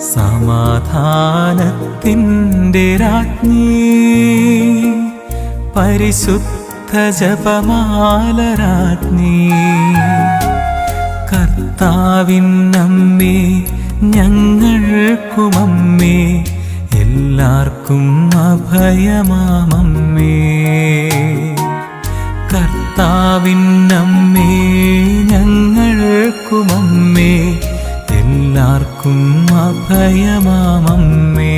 സമാധാനത്തിൻ്റെ രാജ്ഞി പരിശുദ്ധ ജപമാല രാജ്ഞി കർത്താവിനമ്മേ ഞങ്ങൾക്കുമമ്മേ എല്ലാവർക്കും അഭയമാമമ്മേ കർത്താവിനമ്മേ ഞങ്ങൾക്കുമമ്മേ എല്ലാവർക്കും അഭയമാമമ്മേ.